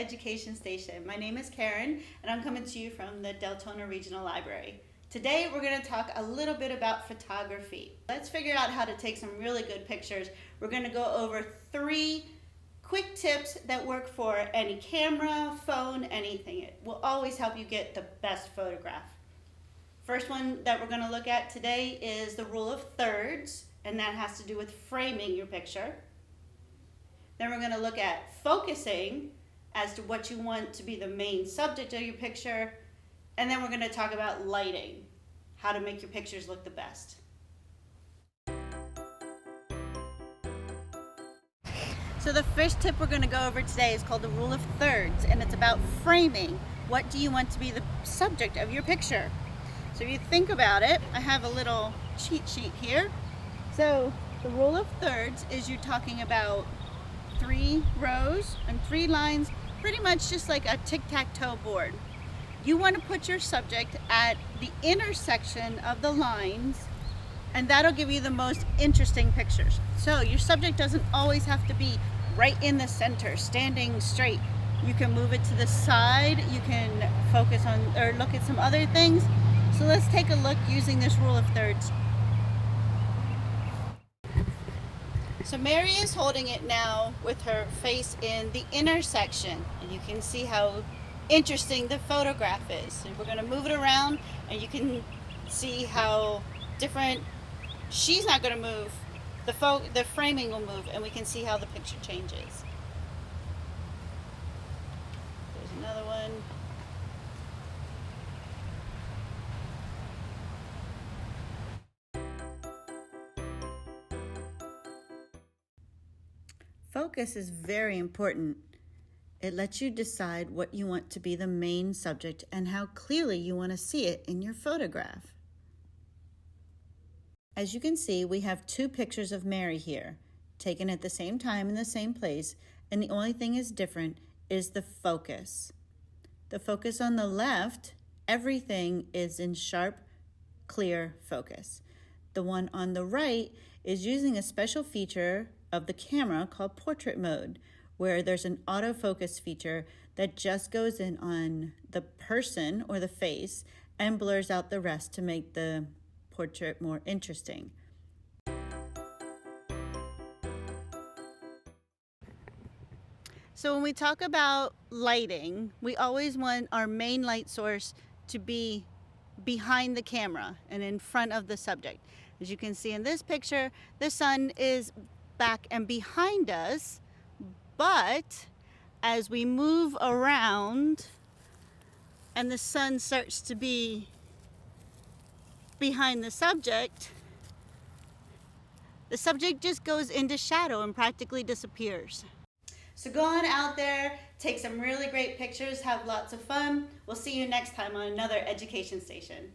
Education Station. My name is Karen and I'm coming to you from the Deltona Regional Library. Today we're going to talk a little bit about photography. Let's figure out how to take some really good pictures. We're going to go over 3 quick tips that work for any camera, phone, anything. It will always help you get the best photograph. First one that we're going to look at today is the rule of thirds, and that has to do with framing your picture. Then we're going to look at focusing as to what you want to be the main subject of your picture. And then we're going to talk about lighting, how to make your pictures look the best. So the first tip we're going to go over today is called the rule of thirds, and it's about framing. What do you want to be the subject of your picture? So if you think about it, I have a little cheat sheet here. So the rule of thirds is you're talking about 3 rows and 3 lines, pretty much just like a tic-tac-toe board. You want to put your subject at the intersection of the lines, and that'll give you the most interesting pictures. So your subject doesn't always have to be right in the center, standing straight. You can move it to the side, you can focus on or look at some other things. So let's take a look using this rule of thirds. So Mary is holding it now with her face in the intersection, and you can see how interesting the photograph is. So we're going to move it around and you can see how different, she's not going to move, the framing will move, and we can see how the picture changes. There's another one. Focus is very important. It lets you decide what you want to be the main subject and how clearly you want to see it in your photograph. As you can see, we have 2 pictures of Mary here, taken at the same time in the same place, and the only thing is different is the focus. The focus on the left, everything is in sharp, clear focus. The one on the right is using a special feature of the camera called portrait mode, where there's an autofocus feature that just goes in on the person or the face and blurs out the rest to make the portrait more interesting. So when we talk about lighting, we always want our main light source to be behind the camera and in front of the subject. As you can see in this picture, the sun is back and behind us, but as we move around and the sun starts to be behind the subject just goes into shadow and practically disappears. So go on out there, take some really great pictures, have lots of fun. We'll see you next time on another Education Station.